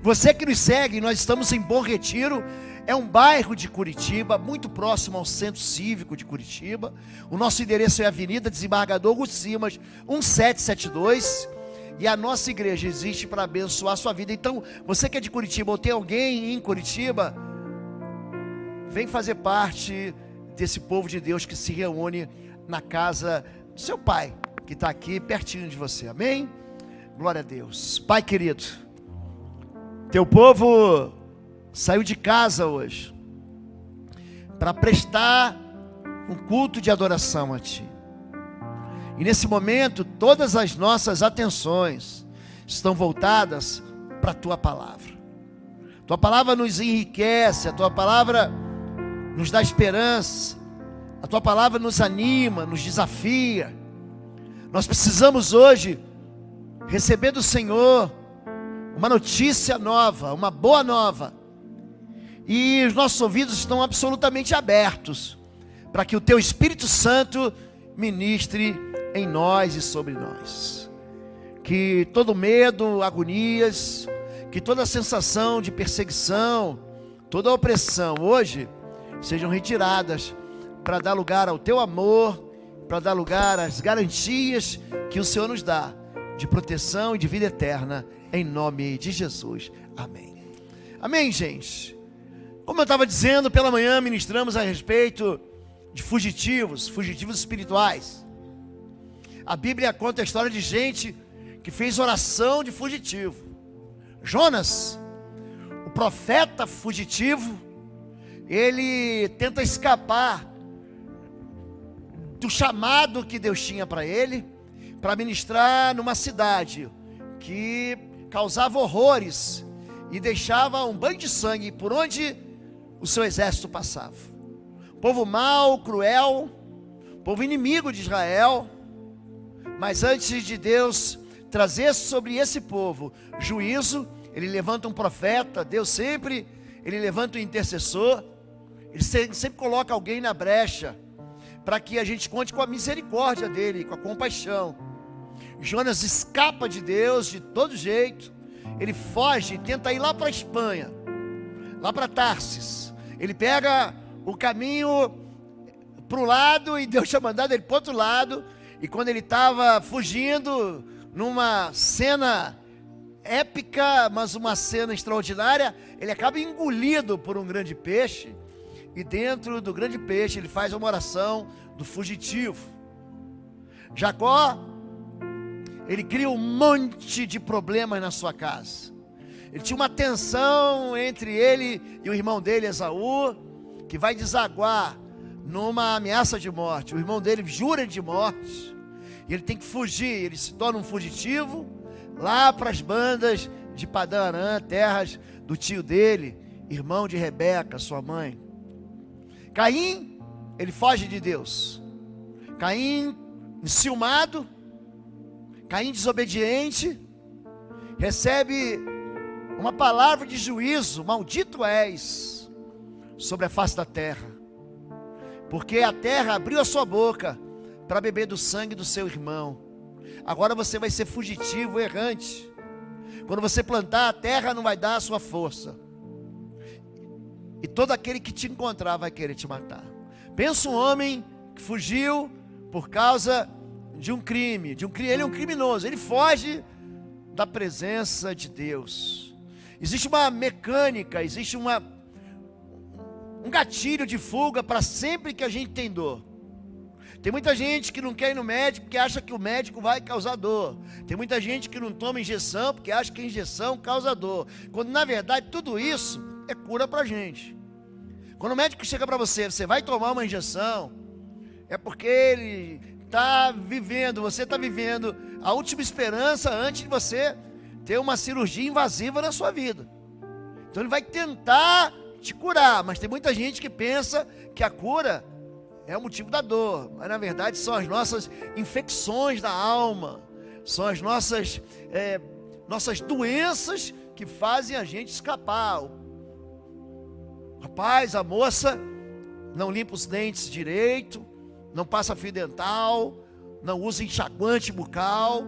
Você que nos segue, nós estamos em Bom Retiro. É um bairro de Curitiba, muito próximo ao Centro Cívico de Curitiba. O nosso endereço é Avenida Desembargador Augusto Simas, 1772. E a nossa igreja existe para abençoar a sua vida. Então, você que é de Curitiba ou tem alguém em Curitiba, vem fazer parte desse povo de Deus que se reúne na casa do seu pai, que está aqui pertinho de você. Amém? Glória a Deus. Pai querido, teu povo saiu de casa hoje para prestar um culto de adoração a Ti. E nesse momento, todas as nossas atenções estão voltadas para a Tua Palavra. Tua Palavra nos enriquece, a Tua Palavra nos dá esperança, a Tua Palavra nos anima, nos desafia. Nós precisamos hoje receber do Senhor uma notícia nova, uma boa nova. E os nossos ouvidos estão absolutamente abertos para que o Teu Espírito Santo ministre em nós e sobre nós. Que todo medo, agonias, que toda sensação de perseguição, toda opressão hoje sejam retiradas para dar lugar ao Teu amor, para dar lugar às garantias que o Senhor nos dá de proteção e de vida eterna, em nome de Jesus. Amém. Amém, gente. Como eu estava dizendo, pela manhã ministramos a respeito de fugitivos espirituais. A Bíblia conta a história de gente que fez oração de fugitivo. Jonas, o profeta fugitivo, ele tenta escapar do chamado que Deus tinha para ele, para ministrar numa cidade que causava horrores e deixava um banho de sangue por onde o seu exército passava. Povo mau, cruel, povo inimigo de Israel. Mas antes de Deus trazer sobre esse povo juízo, Ele levanta um profeta. Deus sempre, Ele levanta um intercessor. Ele sempre coloca alguém na brecha, para que a gente conte com a misericórdia dEle, com a compaixão. Jonas escapa de Deus de todo jeito. Ele foge, tenta ir lá para a Espanha, lá para Tarsis. Ele pega o caminho para um lado e Deus tinha mandado ele para o outro lado. E quando ele estava fugindo, numa cena épica, mas uma cena extraordinária, ele acaba engolido por um grande peixe. E dentro do grande peixe ele faz uma oração do fugitivo. Jacó, ele cria um monte de problemas na sua casa. Ele tinha uma tensão entre ele e o irmão dele, Esaú, que vai desaguar numa ameaça de morte. O irmão dele jura de morte e ele tem que fugir. Ele se torna um fugitivo lá para as bandas de Padã Arã, terras do tio dele, irmão de Rebeca, sua mãe. Caim, ele foge de Deus. Caim enciumado, Caim desobediente, recebe uma palavra de juízo: maldito és sobre a face da terra, porque a terra abriu a sua boca para beber do sangue do seu irmão. Agora você vai ser fugitivo, errante. Quando você plantar, a terra não vai dar a sua força, e todo aquele que te encontrar vai querer te matar. Pensa um homem que fugiu por causa de um crime, ele é um criminoso, ele foge da presença de Deus. Existe uma mecânica, existe um gatilho de fuga para sempre que a gente tem dor. Tem muita gente que não quer ir no médico porque acha que o médico vai causar dor. Tem muita gente que não toma injeção porque acha que a injeção causa dor, quando na verdade tudo isso é cura para a gente. Quando o médico chega para você, você vai tomar uma injeção, é porque ele está vivendo, você está vivendo a última esperança antes de você ter uma cirurgia invasiva na sua vida. Então ele vai tentar te curar, mas tem muita gente que pensa que a cura é o motivo da dor, mas na verdade são as nossas infecções da alma, são as nossas doenças que fazem a gente escapar. O rapaz, a moça não limpa os dentes direito, não passa fio dental, não usa enxaguante bucal,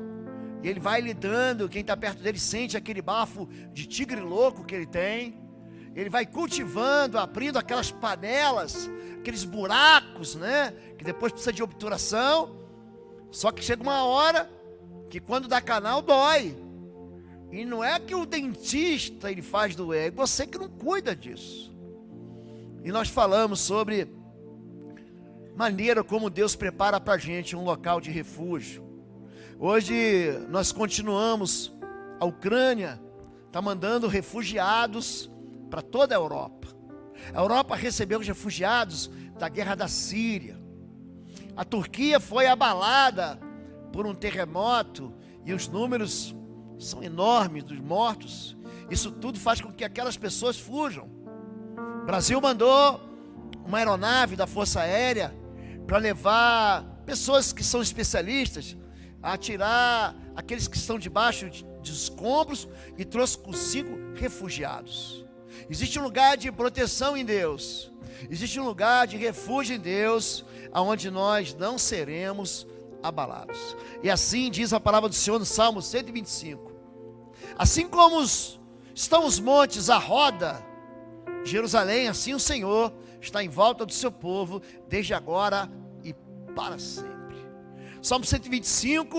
e ele vai lidando, quem está perto dele sente aquele bafo de tigre louco que ele tem. Ele vai cultivando, abrindo aquelas panelas, aqueles buracos, né? Que depois precisa de obturação. Só que chega uma hora que quando dá canal dói. E não é que o dentista ele faz doer, é você que não cuida disso. E nós falamos sobre maneira como Deus prepara para a gente um local de refúgio. Hoje nós continuamos, a Ucrânia está mandando refugiados para toda a Europa. A Europa recebeu os refugiados da guerra da Síria. A Turquia foi abalada por um terremoto e os números são enormes dos mortos. Isso tudo faz com que aquelas pessoas fujam. O Brasil mandou uma aeronave da Força Aérea para levar pessoas que são especialistas a tirar aqueles que estão debaixo de escombros e trouxe consigo refugiados. Existe um lugar de proteção em Deus, existe um lugar de refúgio em Deus, aonde nós não seremos abalados. E assim diz a palavra do Senhor no Salmo 125. Assim como estão os montes à roda de Jerusalém, assim o Senhor está em volta do seu povo, desde agora e para sempre. Salmo 125,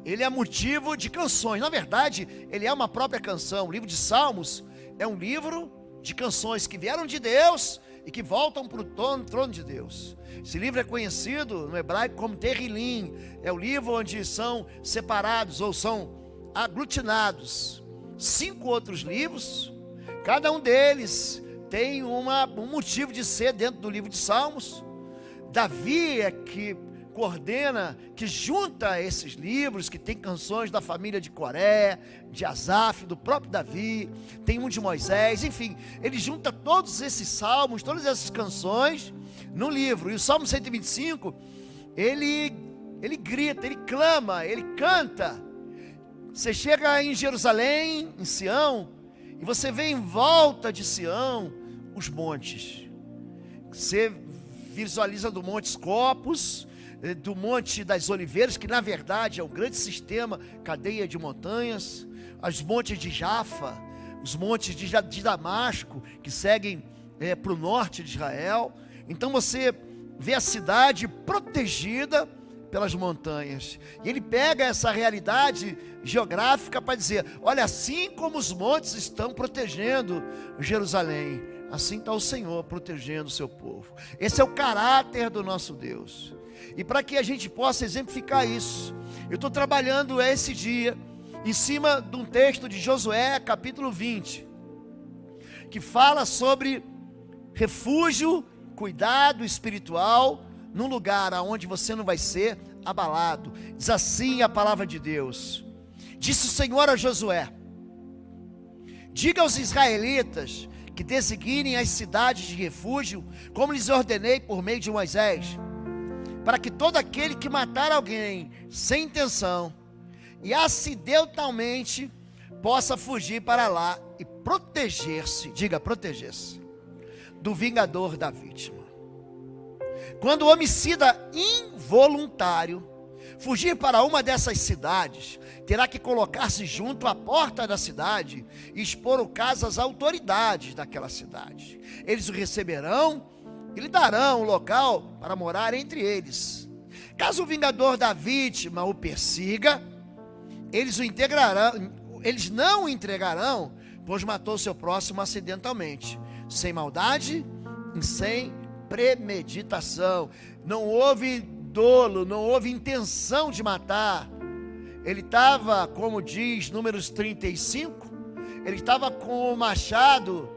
ele é motivo de canções. Na verdade, ele é uma própria canção. O livro de Salmos é um livro de canções que vieram de Deus e que voltam para o trono de Deus. Esse livro é conhecido no hebraico como Terrilim. É o livro onde são separados ou são aglutinados 5 outros livros. Cada um deles tem um motivo de ser dentro do livro de Salmos. Davi é que coordena, que junta esses livros, que tem canções da família de Coré, de Asaf, do próprio Davi, tem um de Moisés, enfim, ele junta todos esses salmos, todas essas canções num livro. E o Salmo 125, ele grita, ele clama, ele canta. Você chega em Jerusalém, em Sião, e você vê em volta de Sião os montes. Você visualiza do Monte Scopus, do Monte das Oliveiras, que na verdade é um grande sistema, cadeia de montanhas, os montes de Jafa, os montes de Damasco, que seguem para o norte de Israel. Então você vê a cidade protegida pelas montanhas, e ele pega essa realidade geográfica para dizer: olha, assim como os montes estão protegendo Jerusalém, assim está o Senhor protegendo o seu povo. Esse é o caráter do nosso Deus. E para que a gente possa exemplificar isso, eu estou trabalhando esse dia em cima de um texto de Josué, capítulo 20, que fala sobre refúgio, cuidado espiritual, num lugar onde você não vai ser abalado. Diz assim a palavra de Deus: disse o Senhor a Josué: diga aos israelitas que designem as cidades de refúgio, como lhes ordenei por meio de Moisés, para que todo aquele que matar alguém sem intenção e acidentalmente possa fugir para lá e proteger-se, diga proteger-se, do vingador da vítima. Quando o homicida involuntário fugir para uma dessas cidades, terá que colocar-se junto à porta da cidade e expor o caso às autoridades daquela cidade. Eles o receberão e lhe darão um local para morar entre eles. Caso o vingador da vítima o persiga, eles não o entregarão, pois matou seu próximo acidentalmente, sem maldade e sem premeditação. Não houve dolo, não houve intenção de matar. Ele estava, como diz Números 35, ele estava com o machado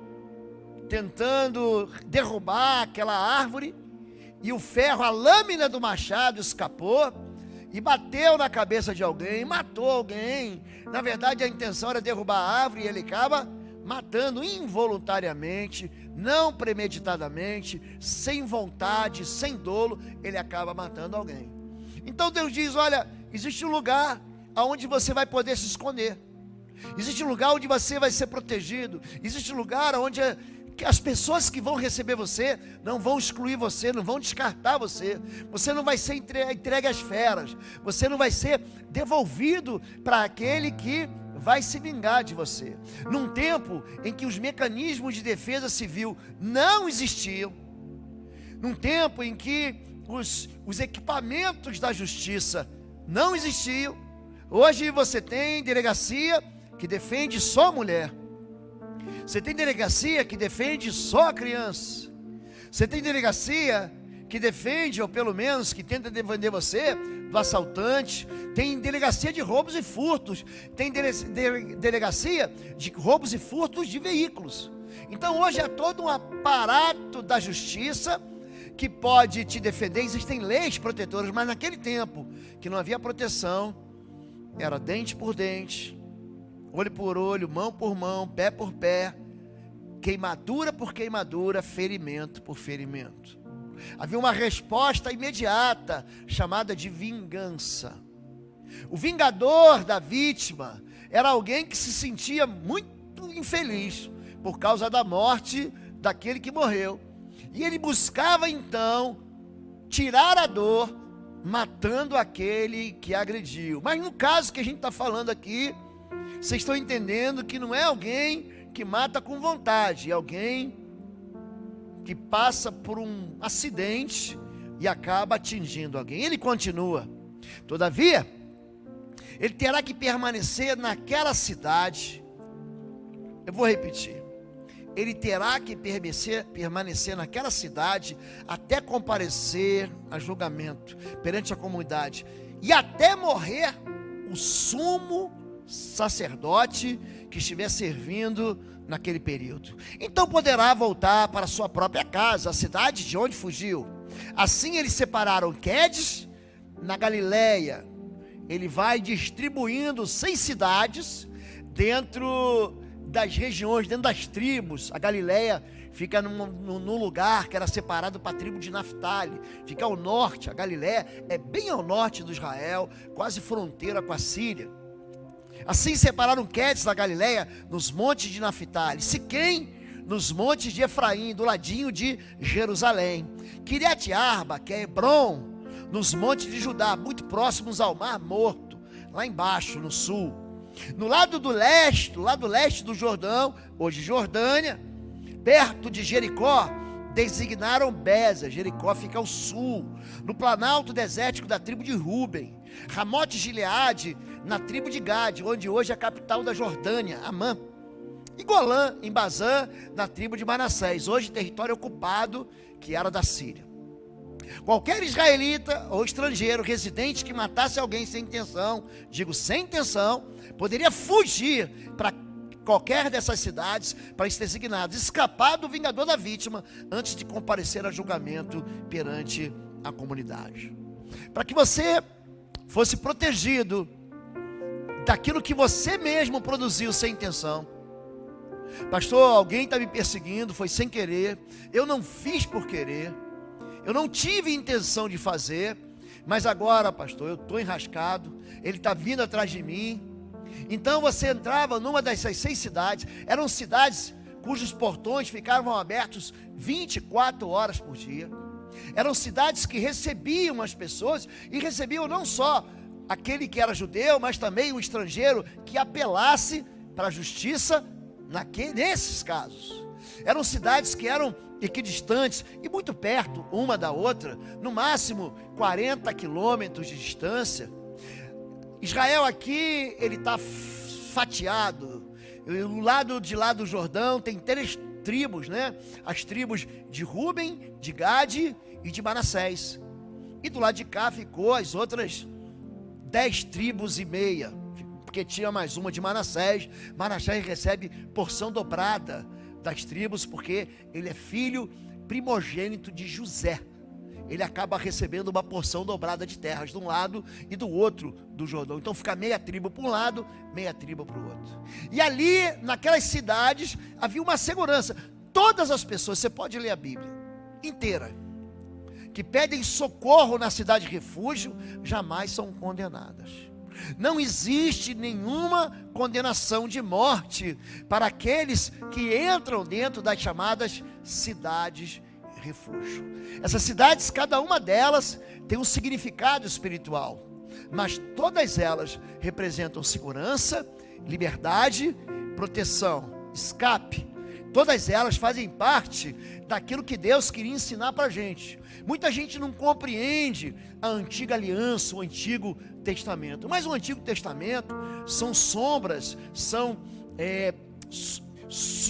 tentando derrubar aquela árvore, e o ferro, a lâmina do machado escapou e bateu na cabeça de alguém, matou alguém. Na verdade a intenção era derrubar a árvore, e ele acaba matando involuntariamente, não premeditadamente, sem vontade, sem dolo, ele acaba matando alguém. Então Deus diz: olha, existe um lugar aonde você vai poder se esconder, existe um lugar onde você vai ser protegido, existe um lugar onde que as pessoas que vão receber você não vão excluir você, não vão descartar você. Você não vai ser entregue às feras. Você não vai ser devolvido para aquele que vai se vingar de você. Num tempo em que os mecanismos de defesa civil não existiam, num tempo em que os equipamentos da justiça não existiam, hoje você tem delegacia que defende só a mulher. Você tem delegacia que defende só a criança. Você tem delegacia que defende, ou pelo menos que tenta defender você do assaltante. Tem delegacia de roubos e furtos. Tem delegacia de roubos e furtos de veículos. Então hoje é todo um aparato da justiça que pode te defender. Existem leis protetoras, mas naquele tempo que não havia proteção, era dente por dente, olho por olho, mão por mão, pé por pé, queimadura por queimadura, ferimento por ferimento. Havia uma resposta imediata, chamada de vingança. O vingador da vítima era alguém que se sentia muito infeliz por causa da morte daquele que morreu. E ele buscava então tirar a dor, matando aquele que agrediu. Mas no caso que a gente está falando aqui, vocês estão entendendo que não é alguém que mata com vontade, é alguém que passa por um acidente e acaba atingindo alguém. Ele continua: todavia, ele terá que permanecer naquela cidade. Eu vou repetir: ele terá que permanecer naquela cidade até comparecer a julgamento perante a comunidade, e até morrer o sumo sacerdote que estiver servindo naquele período. Então poderá voltar para sua própria casa, a cidade de onde fugiu. Assim eles separaram Quedes na Galileia. Ele vai distribuindo 6 cidades dentro das regiões, dentro das tribos. A Galileia fica num lugar que era separado para a tribo de Naftali, fica ao norte. A Galileia é bem ao norte do Israel, quase fronteira com a Síria. Assim separaram Quedes da Galileia nos montes de Naftali, Siquém nos montes de Efraim, do ladinho de Jerusalém, Quiriate Arba, que é Hebron, nos montes de Judá, muito próximos ao Mar Morto, lá embaixo no sul. No lado leste do Jordão, hoje Jordânia, perto de Jericó, designaram Bézer. Jericó fica ao sul, no planalto desértico da tribo de Ruben. Ramote Gileade, na tribo de Gade, onde hoje é a capital da Jordânia, Amã. E Golã, em Bazã, na tribo de Manassés, hoje território ocupado, que era da Síria. Qualquer israelita ou estrangeiro residente que matasse alguém sem intenção, digo sem intenção, poderia fugir para qualquer dessas cidades, países designados, escapar do vingador da vítima antes de comparecer a julgamento perante a comunidade. Para que você fosse protegido daquilo que você mesmo produziu sem intenção. Pastor, alguém está me perseguindo, foi sem querer, eu não fiz por querer, eu não tive intenção de fazer, mas agora, pastor, eu estou enrascado, ele está vindo atrás de mim. Então você entrava numa dessas 6 cidades, eram cidades cujos portões ficavam abertos 24 horas por dia. Eram cidades que recebiam as pessoas, e recebiam não só aquele que era judeu, mas também o estrangeiro que apelasse para a justiça nesses casos. Eram cidades que eram equidistantes e muito perto uma da outra, no máximo 40 quilômetros de distância. Israel aqui, ele está fatiado. O lado de lá do Jordão tem 3 tribos, né? As tribos de Ruben, de Gade e de Manassés. E do lado de cá ficou as outras 10 tribos e meia, porque tinha mais uma de Manassés. Manassés recebe porção dobrada das tribos, porque ele é filho primogênito de José. Ele acaba recebendo uma porção dobrada de terras de um lado e do outro do Jordão. Então fica meia tribo para um lado, meia tribo para o outro. E ali, naquelas cidades, havia uma segurança. Todas as pessoas, você pode ler a Bíblia inteira, que pedem socorro na cidade de refúgio, jamais são condenadas. Não existe nenhuma condenação de morte para aqueles que entram dentro das chamadas cidades refúgio. Essas cidades, cada uma delas tem um significado espiritual, mas todas elas representam segurança, liberdade, proteção, escape. Todas elas fazem parte daquilo que Deus queria ensinar para a gente. Muita gente não compreende a antiga aliança, o Antigo Testamento. Mas o Antigo Testamento são sombras, são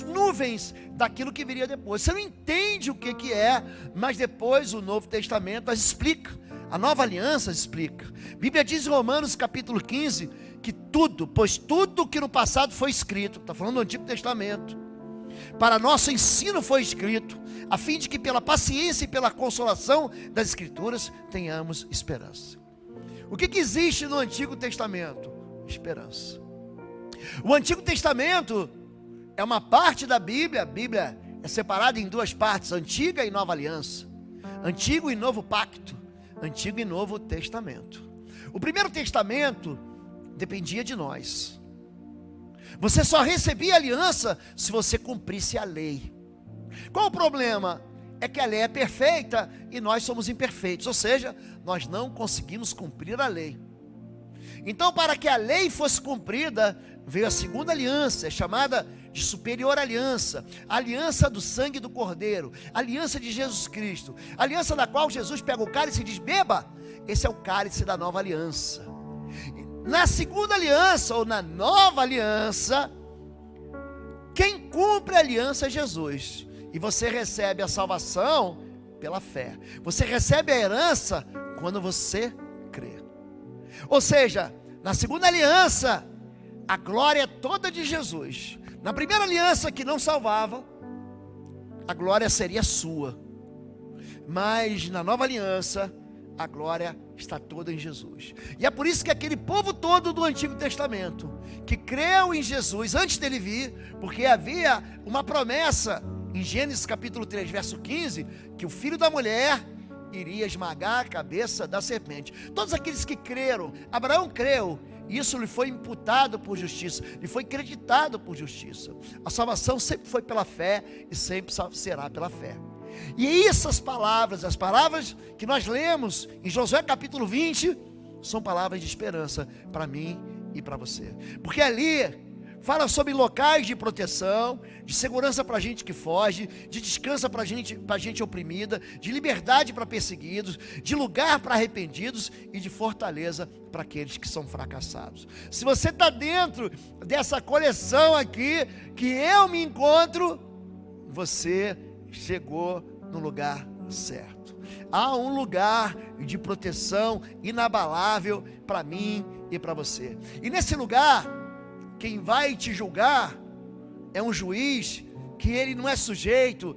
nuvens daquilo que viria depois. Você não entende o que é, mas depois o Novo Testamento as explica. A nova aliança explica. A Bíblia diz em Romanos capítulo 15 que pois tudo que no passado foi escrito, está falando do Antigo Testamento, para nosso ensino foi escrito, a fim de que pela paciência e pela consolação das Escrituras tenhamos esperança. O que existe no Antigo Testamento? Esperança. O Antigo Testamento é uma parte da Bíblia. A Bíblia é separada em duas partes: Antiga e Nova Aliança, Antigo e Novo Pacto, Antigo e Novo Testamento. O Primeiro Testamento dependia de nós. Você só recebia aliança se você cumprisse a lei. Qual o problema? É que a lei é perfeita e nós somos imperfeitos, ou seja, nós não conseguimos cumprir a lei. Então, para que a lei fosse cumprida, veio a segunda aliança, é chamada de superior aliança, a aliança do sangue do Cordeiro, a aliança de Jesus Cristo, a aliança da qual Jesus pega o cálice e diz: beba, esse é o cálice da nova aliança. Na segunda aliança, ou na nova aliança, quem cumpre a aliança é Jesus. E você recebe a salvação pela fé. Você recebe a herança quando você crê. Ou seja, na segunda aliança, a glória é toda de Jesus. Na primeira aliança, que não salvava, a glória seria sua. Mas na nova aliança, a glória está toda em Jesus. E é por isso que aquele povo todo do Antigo Testamento, que creu em Jesus antes dele vir, porque havia uma promessa em Gênesis capítulo 3, verso 15, que o filho da mulher iria esmagar a cabeça da serpente. Todos aqueles que creram, Abraão creu, isso lhe foi imputado por justiça, lhe foi creditado por justiça. A salvação sempre foi pela fé e sempre será pela fé. E essas palavras, as palavras que nós lemos em Josué capítulo 20, são palavras de esperança para mim e para você. Porque ali fala sobre locais de proteção, de segurança para gente que foge, de descanso para gente oprimida, de liberdade para perseguidos, de lugar para arrependidos e de fortaleza para aqueles que são fracassados. Se você está dentro dessa coleção aqui, que eu me encontro, você chegou no lugar certo. Há um lugar de proteção inabalável para mim e para você. E nesse lugar, quem vai te julgar é um juiz que ele não é sujeito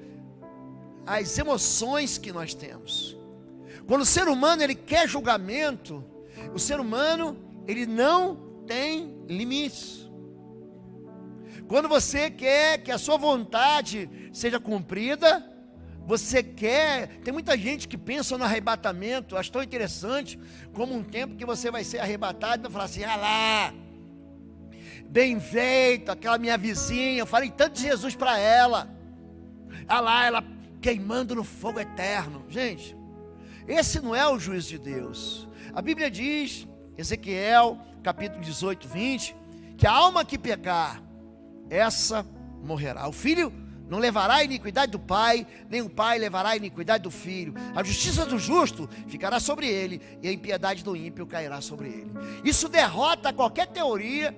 às emoções que nós temos. Quando o ser humano ele quer julgamento, o ser humano ele não tem limites. Quando você quer que a sua vontade seja cumprida, você quer, tem muita gente que pensa no arrebatamento, acho tão interessante, como um tempo que você vai ser arrebatado e vai falar assim: ah lá, bem feito, aquela minha vizinha, eu falei tanto de Jesus para ela, ah lá, ela queimando no fogo eterno. Gente, esse não é o juízo de Deus. A Bíblia diz, Ezequiel capítulo 18, 20, que a alma que pecar, essa morrerá. O filho não levará a iniquidade do pai, nem o pai levará a iniquidade do filho. A justiça do justo ficará sobre ele, e a impiedade do ímpio cairá sobre ele. Isso derrota qualquer teoria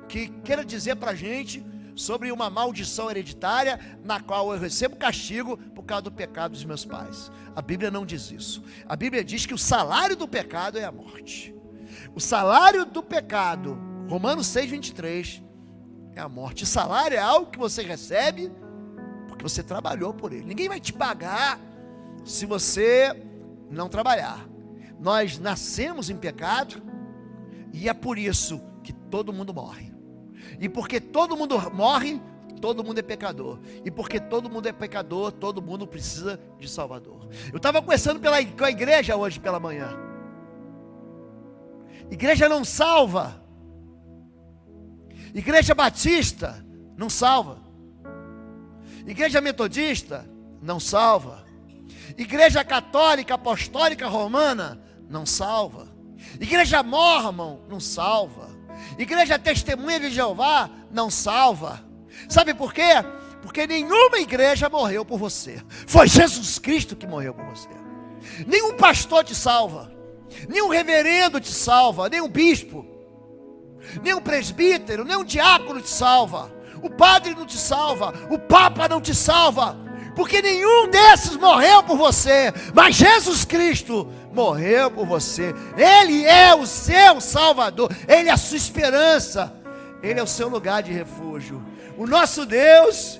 que queira dizer para a gente sobre uma maldição hereditária, na qual eu recebo castigo por causa do pecado dos meus pais. A Bíblia não diz isso. A Bíblia diz que o salário do pecado é a morte. O salário do pecado, Romanos 6, 23, é a morte. O salário é algo que você recebe porque você trabalhou por ele. Ninguém vai te pagar se você não trabalhar. Nós nascemos em pecado e é por isso que todo mundo morre. E porque todo mundo morre, todo mundo é pecador. E porque todo mundo é pecador, todo mundo precisa de Salvador. Eu estava conversando com a igreja hoje pela manhã. Igreja não salva. Igreja batista não salva. Igreja metodista não salva. Igreja católica, apostólica, romana não salva. Igreja mórmon não salva. Igreja testemunha de Jeová não salva. Sabe por quê? Porque nenhuma igreja morreu por você. Foi Jesus Cristo que morreu por você. Nenhum pastor te salva. Nenhum reverendo te salva. Nenhum bispo. Nenhum presbítero. Nenhum diácono te salva. O padre não te salva. O papa não te salva. Porque nenhum desses morreu por você. Mas Jesus Cristo morreu por você. Ele é o seu Salvador. Ele é a sua esperança. Ele é o seu lugar de refúgio. O nosso Deus,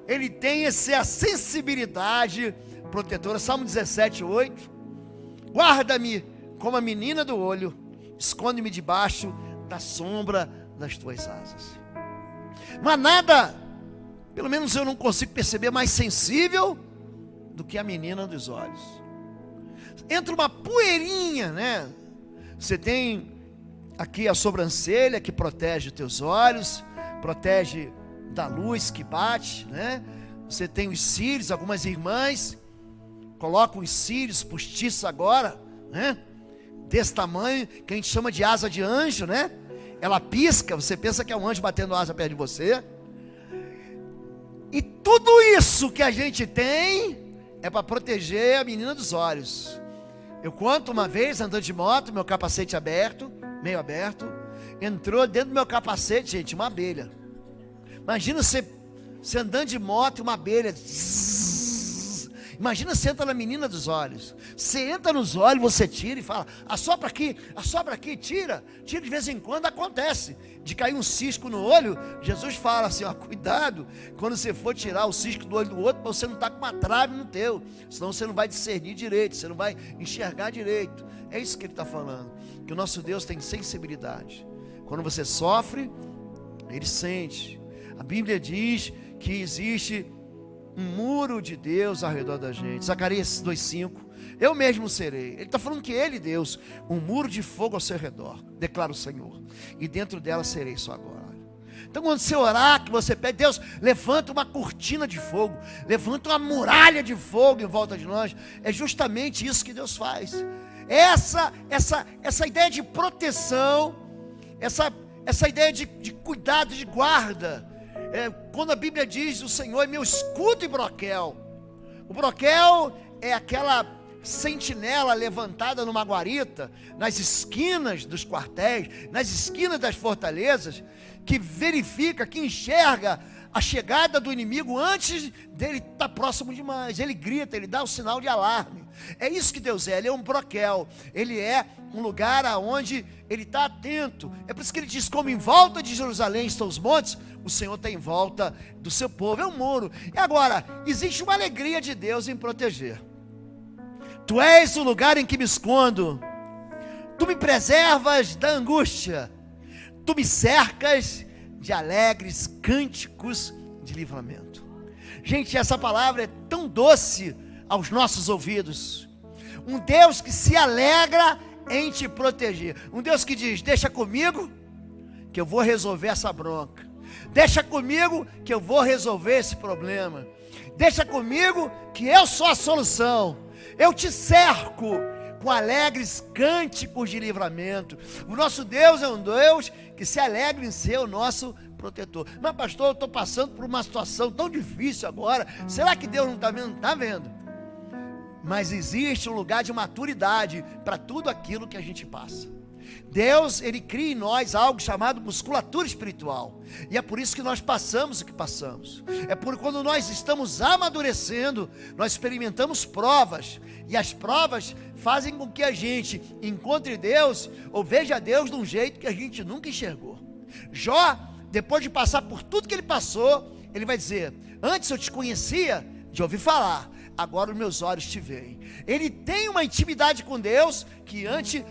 Ele tem essa sensibilidade protetora. Salmo 17:8. Guarda-me como a menina do olho, esconde-me debaixo da sombra das tuas asas. Mas nada, pelo menos eu não consigo perceber, mais sensível do que a menina dos olhos. Entra uma poeirinha, né? Você tem aqui a sobrancelha que protege os teus olhos, protege da luz que bate, né? Você tem os cílios, algumas irmãs colocam os cílios postiços agora, né? Desse tamanho, que a gente chama de asa de anjo, né? Ela pisca, você pensa que é um anjo batendo asa perto de você. E tudo isso que a gente tem é para proteger a menina dos olhos. Eu conto uma vez andando de moto, meu capacete aberto, meio aberto, entrou dentro do meu capacete, gente, uma abelha. Imagina você andando de moto e uma abelha. Imagina você entra na menina dos olhos. Você entra nos olhos, você tira e fala: assopra aqui, tira de vez em quando acontece de cair um cisco no olho. Jesus fala assim: ó, cuidado quando você for tirar o cisco do olho do outro, para você não estar com uma trave no teu, senão você não vai discernir direito, você não vai enxergar direito. É isso que ele está falando, que o nosso Deus tem sensibilidade. Quando você sofre, Ele sente. A Bíblia diz que existe um muro de Deus ao redor da gente. Zacarias 2:5. Eu mesmo serei. Ele está falando que Ele, Deus, um muro de fogo ao seu redor, declara o Senhor, e dentro dela serei só agora. Então quando você orar, que você pede: Deus, levanta uma cortina de fogo, levanta uma muralha de fogo em volta de nós. É justamente isso que Deus faz. Essa ideia de proteção, essa ideia de cuidado, de guarda. Quando a Bíblia diz: o Senhor é meu escudo e broquel. O broquel é aquela sentinela levantada numa guarita, nas esquinas dos quartéis, nas esquinas das fortalezas, que verifica, que enxerga a chegada do inimigo antes dele estar próximo demais. Ele grita, ele dá o sinal de alarme. É isso que Deus é. Ele é um broquel. Ele é um lugar aonde Ele está atento. É por isso que Ele diz: como em volta de Jerusalém estão os montes, o Senhor está em volta do seu povo. É um muro. E agora, existe uma alegria de Deus em proteger. Tu és o lugar em que me escondo. Tu me preservas da angústia. Tu me cercas de alegres cânticos de livramento. Gente, essa palavra é tão doce aos nossos ouvidos. Um Deus que se alegra em te proteger. Um Deus que diz: deixa comigo que eu vou resolver essa bronca. Deixa comigo que eu vou resolver esse problema. Deixa comigo que eu sou a solução. Eu te cerco com alegres cânticos de livramento. O nosso Deus é um Deus que se alegra em ser o nosso protetor. Mas pastor, eu estou passando por uma situação tão difícil agora. Será que Deus não está vendo? Está vendo. Mas existe um lugar de maturidade para tudo aquilo que a gente passa. Deus, Ele cria em nós algo chamado musculatura espiritual. E é por isso que nós passamos o que passamos. É por quando nós estamos amadurecendo, nós experimentamos provas. E as provas fazem com que a gente encontre Deus, ou veja Deus de um jeito que a gente nunca enxergou. Jó, depois de passar por tudo que ele passou, ele vai dizer: antes eu te conhecia de ouvir falar, agora os meus olhos te veem. Ele tem uma intimidade com Deus que antes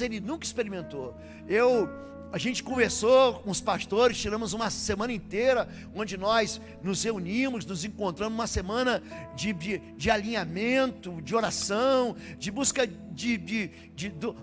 ele nunca experimentou. Eu A gente conversou com os pastores, tiramos uma semana inteira, onde nós nos reunimos, nos encontramos, uma semana de alinhamento, de oração, de busca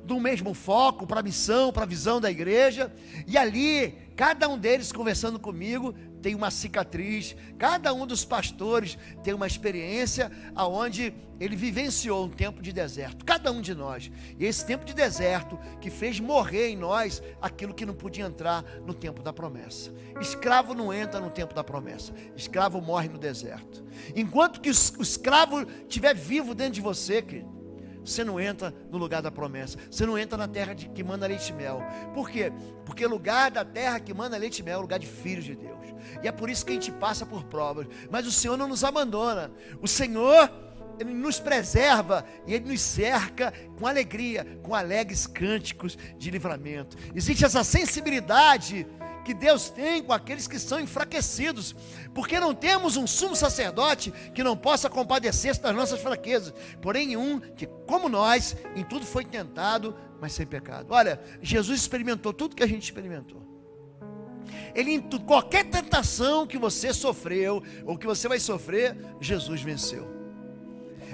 do mesmo foco para a missão, para a visão da igreja. E ali, cada um deles conversando comigo, tem uma cicatriz. Cada um dos pastores tem uma experiência aonde ele vivenciou um tempo de deserto, cada um de nós. E esse tempo de deserto que fez morrer em nós aquilo que não podia entrar no tempo da promessa. Escravo não entra no tempo da promessa, escravo morre no deserto. Enquanto que o escravo estiver vivo dentro de você, querido, você não entra no lugar da promessa, você não entra na terra que manda leite e mel. Por quê? Porque o lugar da terra que manda leite e mel é o lugar de filhos de Deus. E é por isso que a gente passa por provas. Mas o Senhor não nos abandona. O Senhor, Ele nos preserva e Ele nos cerca com alegria, com alegres cânticos de livramento. Existe essa sensibilidade que Deus tem com aqueles que são enfraquecidos, porque não temos um sumo sacerdote que não possa compadecer-se das nossas fraquezas, porém um que, como nós, em tudo foi tentado, mas sem pecado. Olha, Jesus experimentou tudo que a gente experimentou. Ele, em qualquer tentação que você sofreu, ou que você vai sofrer, Jesus venceu.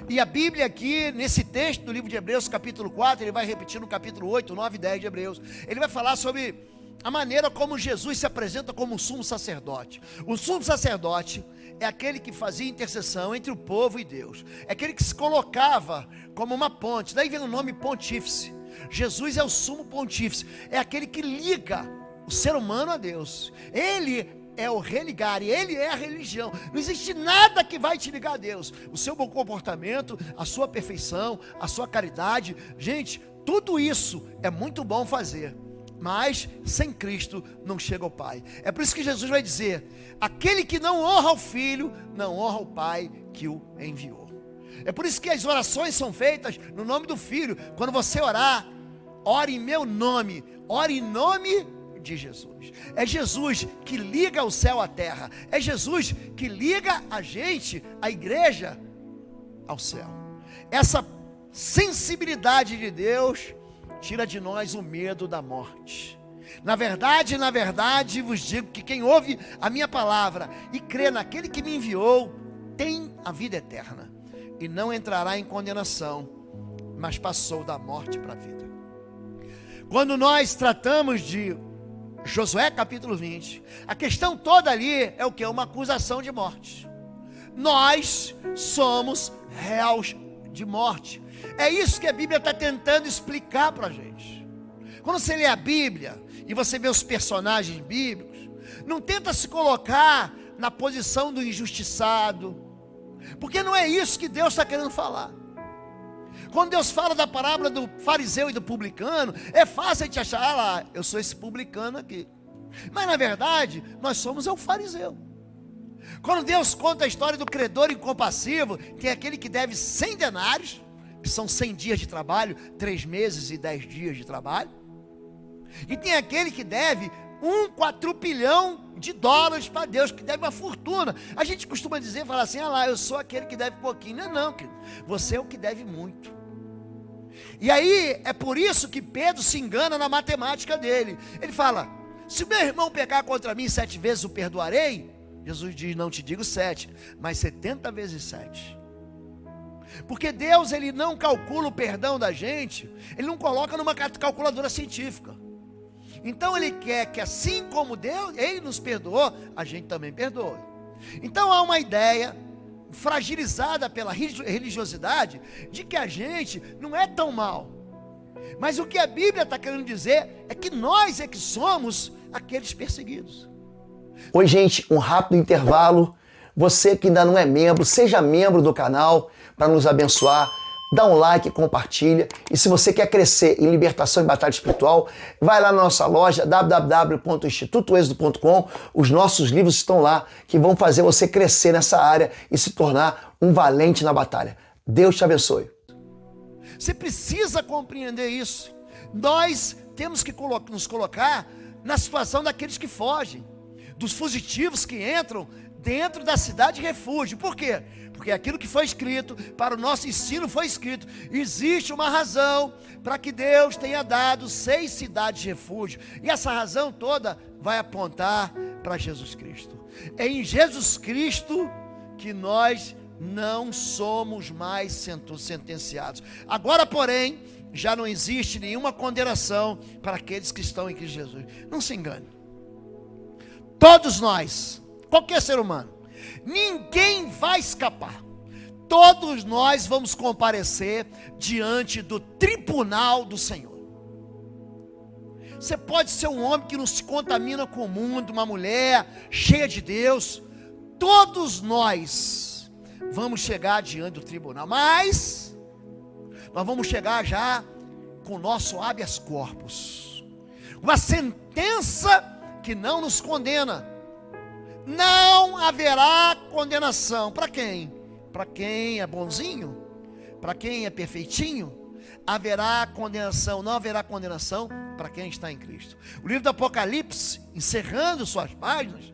E a Bíblia aqui, nesse texto do livro de Hebreus, capítulo 4, ele vai repetir no capítulo 8, 9 e 10 de Hebreus, ele vai falar sobre a maneira como Jesus se apresenta como sumo sacerdote. O sumo sacerdote é aquele que fazia intercessão entre o povo e Deus. É aquele que se colocava como uma ponte. Daí vem o nome pontífice. Jesus é o sumo pontífice. É aquele que liga o ser humano a Deus. Ele é o religar, e Ele é a religião. Não existe nada que vai te ligar a Deus. O seu bom comportamento, a sua perfeição, a sua caridade. Gente, tudo isso é muito bom fazer, mas sem Cristo não chega ao Pai. É por isso que Jesus vai dizer: aquele que não honra o Filho, não honra o Pai que o enviou. É por isso que as orações são feitas no nome do Filho. Quando você orar, ore em meu nome, ore em nome de Jesus. É Jesus que liga o céu à terra. É Jesus que liga a gente, a igreja, ao céu. Essa sensibilidade de Deus tira de nós o medo da morte. Na verdade, vos digo que quem ouve a minha palavra e crê naquele que me enviou, tem a vida eterna, e não entrará em condenação, mas passou da morte para a vida. Quando nós tratamos de Josué capítulo 20, a questão toda ali é o que? Uma acusação de morte. Nós somos réus de morte. É isso que a Bíblia está tentando explicar para a gente. Quando você lê a Bíblia e você vê os personagens bíblicos, não tenta se colocar na posição do injustiçado, porque não é isso que Deus está querendo falar. Quando Deus fala da parábola do fariseu e do publicano, é fácil a gente achar: ah lá, eu sou esse publicano aqui. Mas na verdade, nós somos o fariseu. Quando Deus conta a história do credor incompassivo, tem aquele que deve 100 denários, que são 100 dias de trabalho, 3 meses e 10 dias de trabalho. E tem aquele que deve 1 quadrilhão de dólares para Deus, que deve uma fortuna. A gente costuma dizer, falar assim: ah lá, eu sou aquele que deve pouquinho. Não, não, querido. Você é o que deve muito. E aí, é por isso que Pedro se engana na matemática dele. Ele fala: se meu irmão pecar contra mim 7 vezes, o perdoarei? Jesus diz: não te digo 7, mas 70 vezes 7. Porque Deus, Ele não calcula o perdão da gente, Ele não coloca numa calculadora científica. Então Ele quer que, assim como Deus, Ele nos perdoou, a gente também perdoe. Então há uma ideia fragilizada pela religiosidade de que a gente não é tão mal. Mas o que a Bíblia está querendo dizer é que nós é que somos aqueles perseguidos. Oi, gente, um rápido intervalo. Você que ainda não é membro, seja membro do canal para nos abençoar. Dá um like, compartilha. E se você quer crescer em libertação e batalha espiritual, vai lá na nossa loja www.institutoexodo.com. Os nossos livros estão lá, que vão fazer você crescer nessa área e se tornar um valente na batalha. Deus te abençoe. Você precisa compreender isso. Nós temos que nos colocar na situação daqueles que fogem. dos fugitivos que entram dentro da cidade de refúgio. Por quê? Porque aquilo que foi escrito, para o nosso ensino foi escrito. Existe uma razão para que Deus tenha dado 6 cidades de refúgio. E essa razão toda vai apontar para Jesus Cristo. É em Jesus Cristo que nós não somos mais sentenciados. Agora, porém, já não existe nenhuma condenação para aqueles que estão em Cristo Jesus. Não se engane. Todos nós, qualquer ser humano, ninguém vai escapar. Todos nós vamos comparecer diante do tribunal do Senhor. Você pode ser um homem que não se contamina com o mundo, uma mulher cheia de Deus. Todos nós vamos chegar diante do tribunal, mas nós vamos chegar já com o nosso habeas corpus, uma sentença que não nos condena. Não haverá condenação. Para quem? Para quem é bonzinho? Para quem é perfeitinho? Haverá condenação. Não haverá condenação para quem está em Cristo. O livro do Apocalipse, encerrando suas páginas,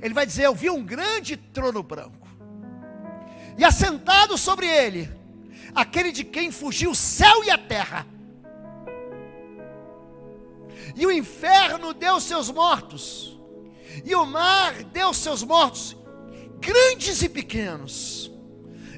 ele vai dizer: eu vi um grande trono branco, e assentado sobre ele, aquele de quem fugiu o céu e a terra, e o inferno deu seus mortos, e o mar deu seus mortos, grandes e pequenos,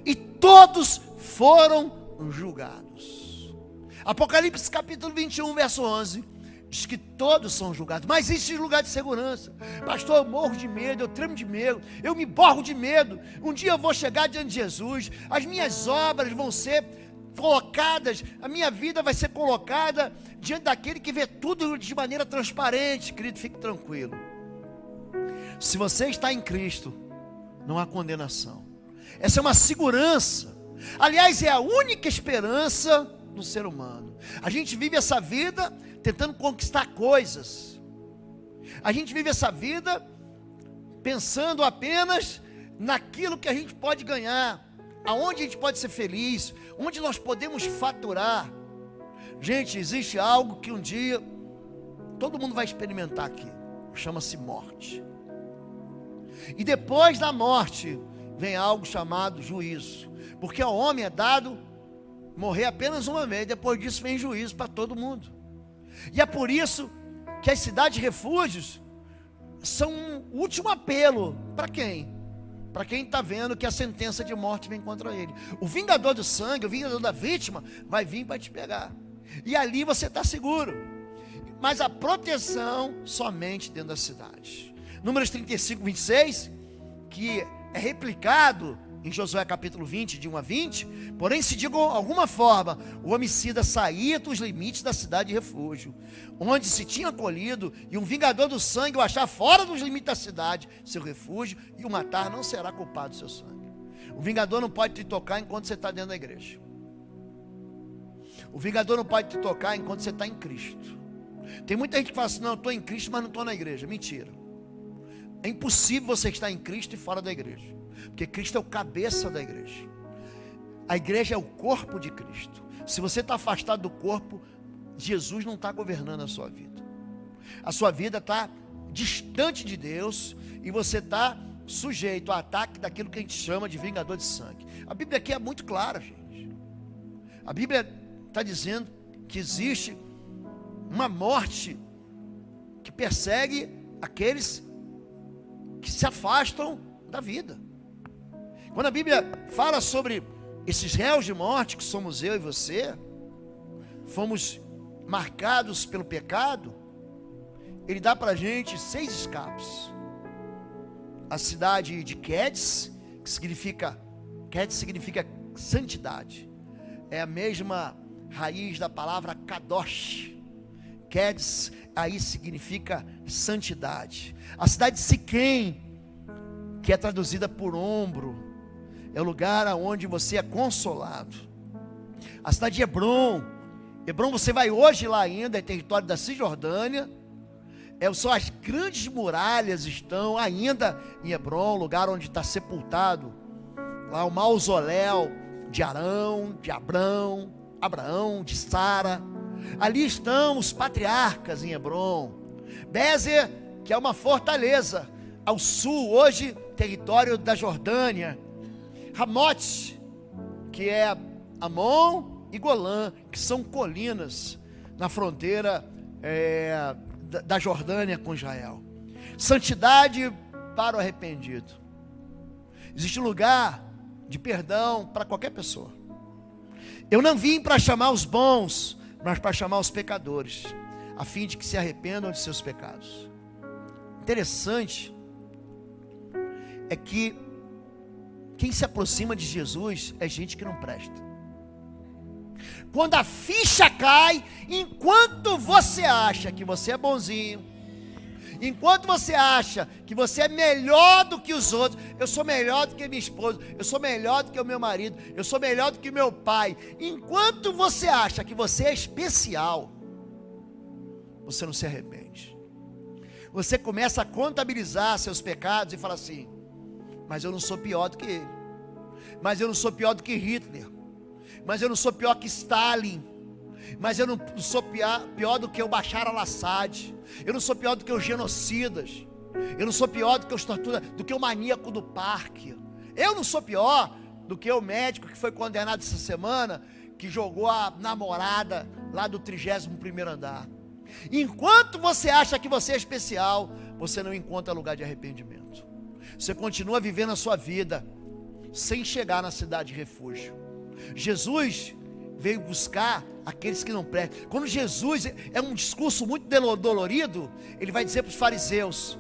e todos foram julgados. Apocalipse capítulo 21, verso 11, diz que todos são julgados. Mas existe lugar de segurança. Pastor, eu morro de medo, eu tremo de medo, eu me borro de medo. Um dia eu vou chegar diante de Jesus, as minhas obras vão ser colocadas, a minha vida vai ser colocada diante daquele que vê tudo de maneira transparente. Querido, fique tranquilo. Se você está em Cristo, não há condenação. Essa é uma segurança. Aliás, é a única esperança do ser humano. A gente vive essa vida tentando conquistar coisas. A gente vive essa vida pensando apenas naquilo que a gente pode ganhar, aonde a gente pode ser feliz, onde nós podemos faturar. Gente, existe algo que um dia todo mundo vai experimentar aqui, chama-se morte. E depois da morte vem algo chamado juízo, porque ao homem é dado morrer apenas uma vez, depois disso vem juízo para todo mundo. E é por isso que as cidades de refúgios são um último apelo. Para quem? Para quem está vendo que a sentença de morte vem contra ele. O vingador do sangue, o vingador da vítima, vai vir para te pegar. E ali você está seguro. Mas a proteção somente dentro da cidade. Números 35, 26, que é replicado em Josué capítulo 20, de 1 a 20, porém se de alguma forma o homicida saía dos limites da cidade de refúgio, onde se tinha acolhido, e um vingador do sangue o achar fora dos limites da cidade, seu refúgio, e o matar, não será culpado do seu sangue. O vingador não pode te tocar enquanto você está dentro da igreja. O vingador não pode te tocar enquanto você está em Cristo. Tem muita gente que fala assim: não, eu estou em Cristo, mas não estou na igreja. Mentira. É impossível você estar em Cristo e fora da igreja, porque Cristo é o cabeça da igreja. A igreja é o corpo de Cristo. Se você está afastado do corpo, Jesus não está governando a sua vida. A sua vida está distante de Deus, e você está sujeito ao ataque daquilo que a gente chama de vingador de sangue. A Bíblia aqui é muito clara, gente. A Bíblia está dizendo que existe uma morte que persegue aqueles que se afastam da vida. Quando a Bíblia fala sobre esses réus de morte, que somos eu e você, fomos marcados pelo pecado, ele dá para a gente 6 escapes. A cidade de Quedes, Quedes significa santidade, é a mesma raiz da palavra Kadosh. Quedes aí significa santidade. A cidade de Siquém, que é traduzida por ombro, é o lugar onde você é consolado. A cidade de Hebrom, você vai hoje lá ainda, é território da Cisjordânia. Só as grandes muralhas estão ainda em Hebrom, lugar onde está sepultado lá o mausoléu de Arão, de Abraão, de Sara. Ali estão os patriarcas em Hebrom. Bézer, que é uma fortaleza ao sul, hoje território da Jordânia. Ramote, que é Amon e Golã, que são colinas na fronteira da Jordânia com Israel. Santidade para o arrependido. Existe lugar de perdão para qualquer pessoa. Eu não vim para chamar os bons, mas para chamar os pecadores, a fim de que se arrependam de seus pecados. Interessante é que quem se aproxima de Jesus é gente que não presta. Quando a ficha cai, enquanto você acha que você é bonzinho, enquanto você acha que você é melhor do que os outros, eu sou melhor do que minha esposa, eu sou melhor do que o meu marido, eu sou melhor do que meu pai, enquanto você acha que você é especial, você não se arrepende. Você começa a contabilizar seus pecados e fala assim: mas eu não sou pior do que ele, mas eu não sou pior do que Hitler, mas eu não sou pior que Stalin, mas eu não sou pior do que o Bashar al-Assad, eu não sou pior do que os genocidas, eu não sou pior do que os torturadores, do que o maníaco do parque, eu não sou pior do que o médico que foi condenado essa semana, que jogou a namorada lá do 31º andar. Enquanto você acha que você é especial, você não encontra lugar de arrependimento. Você continua vivendo a sua vida sem chegar na cidade de refúgio. Jesus veio buscar aqueles que não prestam. Quando Jesus, é um discurso muito dolorido, ele vai dizer para os fariseus: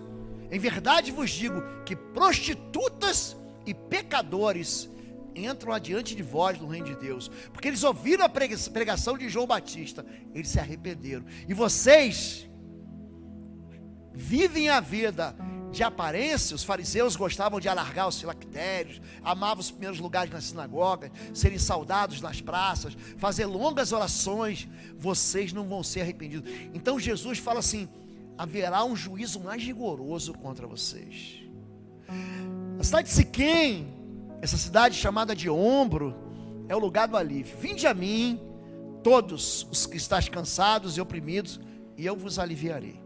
em verdade vos digo que prostitutas e pecadores entram adiante de vós no reino de Deus, porque eles ouviram a pregação de João Batista, eles se arrependeram, e vocês vivem a vida de aparência. Os fariseus gostavam de alargar os filactérios, amavam os primeiros lugares na sinagoga, serem saudados nas praças, fazer longas orações. Vocês não vão ser arrependidos. Então Jesus fala assim: haverá um juízo mais rigoroso contra vocês. A cidade de Siquém, essa cidade chamada de ombro, é o lugar do alívio. Vinde a mim, todos os que estáis cansados e oprimidos, e eu vos aliviarei.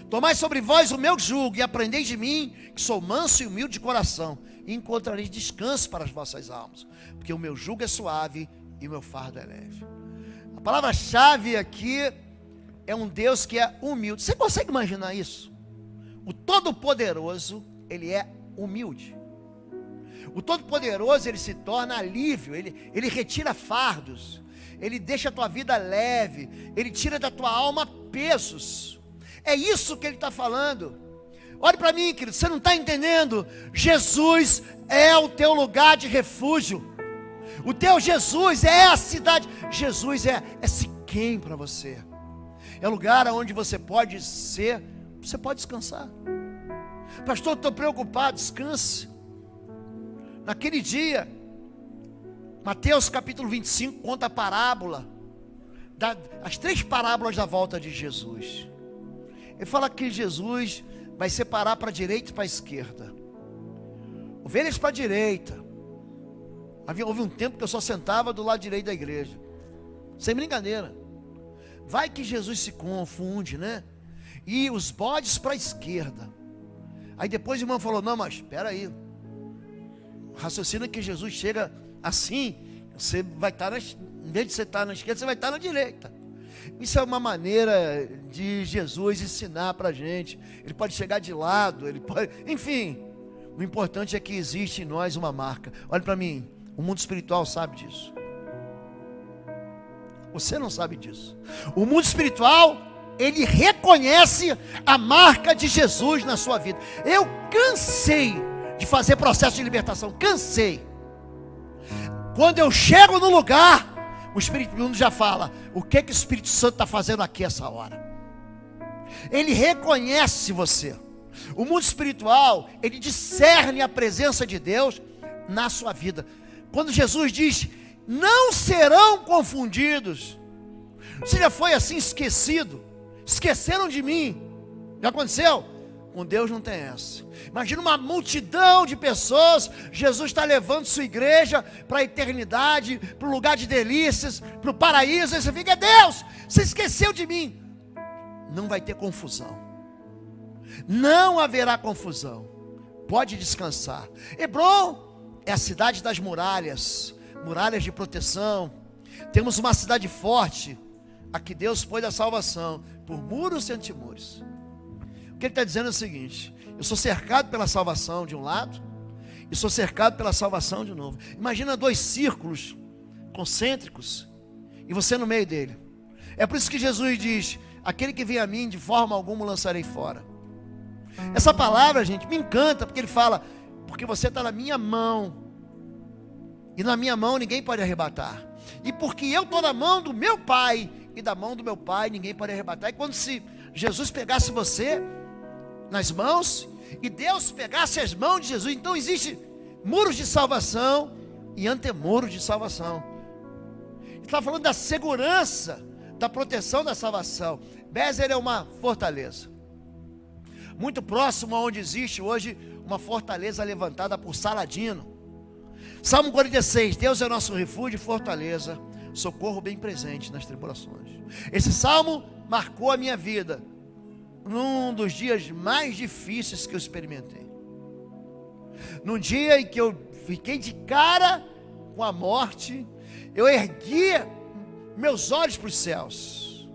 Tomai sobre vós o meu jugo e aprendei de mim, que sou manso e humilde de coração, e encontrareis descanso para as vossas almas, porque o meu jugo é suave e o meu fardo é leve. A palavra-chave aqui é um Deus que é humilde. Você consegue imaginar isso? O Todo-Poderoso, ele é humilde. O Todo-Poderoso, ele se torna alívio, ele retira fardos, ele deixa a tua vida leve, ele tira da tua alma pesos. É isso que ele está falando. Olhe para mim, querido, você não está entendendo? Jesus é o teu lugar de refúgio. O teu Jesus é a cidade. Jesus é Siquém para você. É o lugar onde você pode descansar. Pastor, estou preocupado. Descanse. Naquele dia, Mateus capítulo 25 conta a parábola, as 3 parábolas da volta de Jesus. Ele fala que Jesus vai separar para a direita e para a esquerda. Ovelhas para a direita. Houve um tempo que eu só sentava do lado direito da igreja, sem brincadeira. Vai que Jesus se confunde, né? E os bodes para a esquerda. Aí depois o irmão falou: não, mas espera aí, raciocina que Jesus chega assim, você vai estar, em vez de você estar na esquerda, você vai estar na direita. Isso é uma maneira de Jesus ensinar para a gente. Ele pode chegar de lado, ele pode, enfim, o importante é que existe em nós uma marca. Olha para mim, o mundo espiritual sabe disso. Você não sabe disso. O mundo espiritual, ele reconhece a marca de Jesus na sua vida. Eu cansei de fazer processo de libertação, cansei. Quando eu chego no lugar, o Espírito Santo já fala: o que o Espírito Santo está fazendo aqui essa hora? Ele reconhece você. O mundo espiritual, ele discerne a presença de Deus na sua vida. Quando Jesus diz: não serão confundidos. Você já foi assim esquecido? Esqueceram de mim? Já aconteceu? Com Deus não tem essa. Imagina uma multidão de pessoas. Jesus está levando sua igreja para a eternidade, para o lugar de delícias, para o paraíso. Aí você fica: Deus, você esqueceu de mim. Não vai ter confusão. não haverá confusão, pode descansar. Hebrom é a cidade das muralhas, muralhas de proteção. Temos uma cidade forte, a que Deus pôs a salvação, por muros e antimuros. O que ele está dizendo é o seguinte: eu sou cercado pela salvação de um lado, e sou cercado pela salvação de novo. Imagina 2 círculos concêntricos, e você no meio dele. É por isso que Jesus diz: aquele que vem a mim, de forma alguma o lançarei fora. Essa palavra, gente, me encanta, porque ele fala: porque você está na minha mão, e na minha mão ninguém pode arrebatar. E porque eu estou na mão do meu Pai, e da mão do meu Pai ninguém pode arrebatar. E quando se Jesus pegasse você nas mãos, e Deus pegasse as mãos de Jesus, então existe muros de salvação e antemuros de salvação. Ele está falando da segurança, da proteção da salvação. Bézer é uma fortaleza, muito próximo a onde existe hoje uma fortaleza levantada por Saladino. Salmo 46, Deus é nosso refúgio e fortaleza, socorro bem presente nas tribulações. Esse salmo marcou a minha vida num dos dias mais difíceis que eu experimentei. Num dia em que eu fiquei de cara com a morte, eu ergui meus olhos para os céus.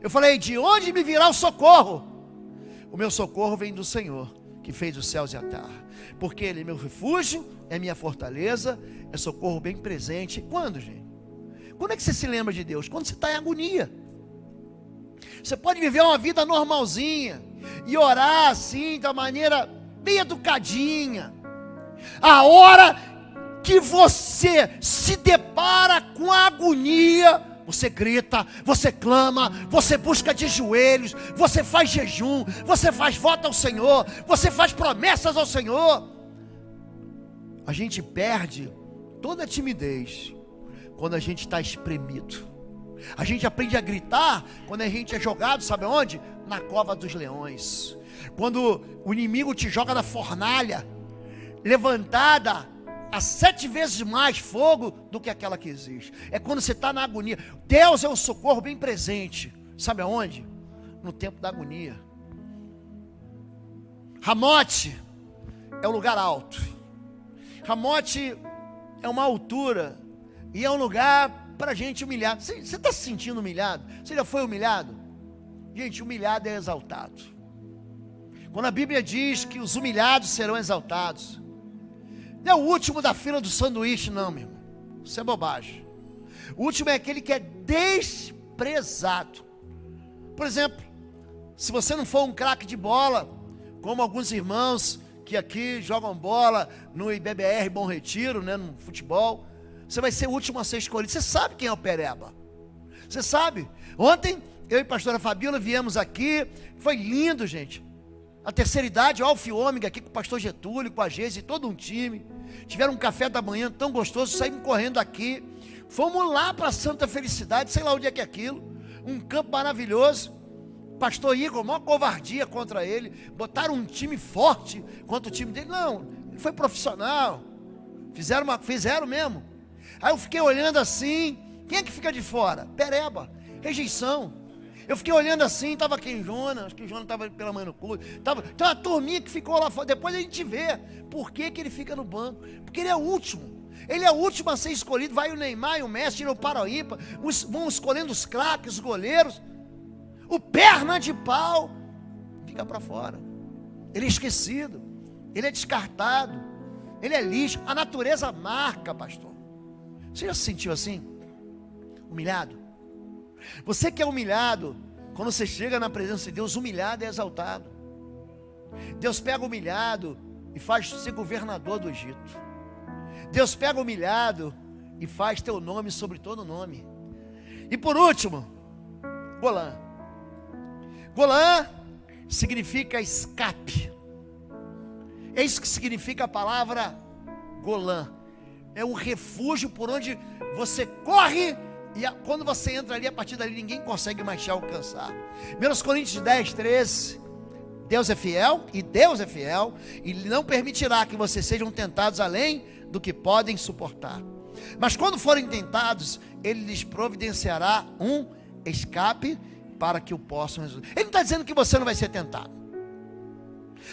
Eu falei: de onde me virá o socorro? O meu socorro vem do Senhor, que fez os céus e a terra. Porque Ele é meu refúgio, é minha fortaleza, é socorro bem presente. Quando, gente? Quando é que você se lembra de Deus? Quando você está em agonia. Você pode viver uma vida normalzinha e orar assim, da maneira bem educadinha. A hora que você se depara com a agonia, você grita, você clama, você busca de joelhos, você faz jejum, você faz voto ao Senhor, você faz promessas ao Senhor. A gente perde toda a timidez quando a gente está espremido. A gente aprende a gritar quando a gente é jogado, sabe onde? Na cova dos leões. Quando o inimigo te joga na fornalha, levantada a 7 vezes mais fogo do que aquela que existe. É quando você está na agonia. Deus é um socorro bem presente. Sabe aonde? No tempo da agonia. Ramote é um lugar alto. Ramote é uma altura e é um lugar para gente humilhado. Você está se sentindo humilhado? Você já foi humilhado? Gente, humilhado é exaltado. Quando a Bíblia diz que os humilhados serão exaltados, não é o último da fila do sanduíche, não, meu irmão. Isso é bobagem. O último é aquele que é desprezado. Por exemplo, se você não for um craque de bola, como alguns irmãos que aqui jogam bola no IBBR Bom Retiro, né, no futebol, você vai ser o último a ser escolhido. Você sabe quem é o Pereba? Você sabe? Ontem, eu e a pastora Fabíola viemos aqui, foi lindo, gente. A terceira idade, o Alfa e Ômega, aqui com o pastor Getúlio, com a Geise e todo um time. Tiveram um café da manhã tão gostoso, saímos correndo aqui. Fomos lá para Santa Felicidade, sei lá onde é que é aquilo. Um campo maravilhoso. Pastor Igor, maior covardia contra ele. Botaram um time forte contra o time dele. Não, ele foi profissional. Fizeram mesmo. Aí eu fiquei olhando assim. Quem é que fica de fora? Pereba, rejeição. Eu fiquei olhando assim, estava quem? Jonas, acho que o Jonas estava pela manhã no culto. Então a turminha que ficou lá fora. Depois a gente vê por que ele fica no banco. Porque ele é o último. Ele é o último a ser escolhido. Vai o Neymar e o Messi, o Paraíba. Vão escolhendo os craques, os goleiros. O perna de pau fica para fora. Ele é esquecido. Ele é descartado. Ele é lixo. A natureza marca, pastor. Você já se sentiu assim? Humilhado? Você que é humilhado, quando você chega na presença de Deus, humilhado é exaltado. Deus pega o humilhado e faz ser governador do Egito. Deus pega o humilhado e faz teu nome sobre todo nome. E por último, Golã. Golã significa escape. É isso que significa a palavra Golã. É um refúgio por onde você corre e quando você entra ali, a partir dali ninguém consegue mais te alcançar. 1 Coríntios 10, 13. Deus é fiel, e Deus é fiel, e Ele não permitirá que vocês sejam tentados além do que podem suportar. Mas quando forem tentados, Ele lhes providenciará um escape para que o possam resolver. Ele não está dizendo que você não vai ser tentado.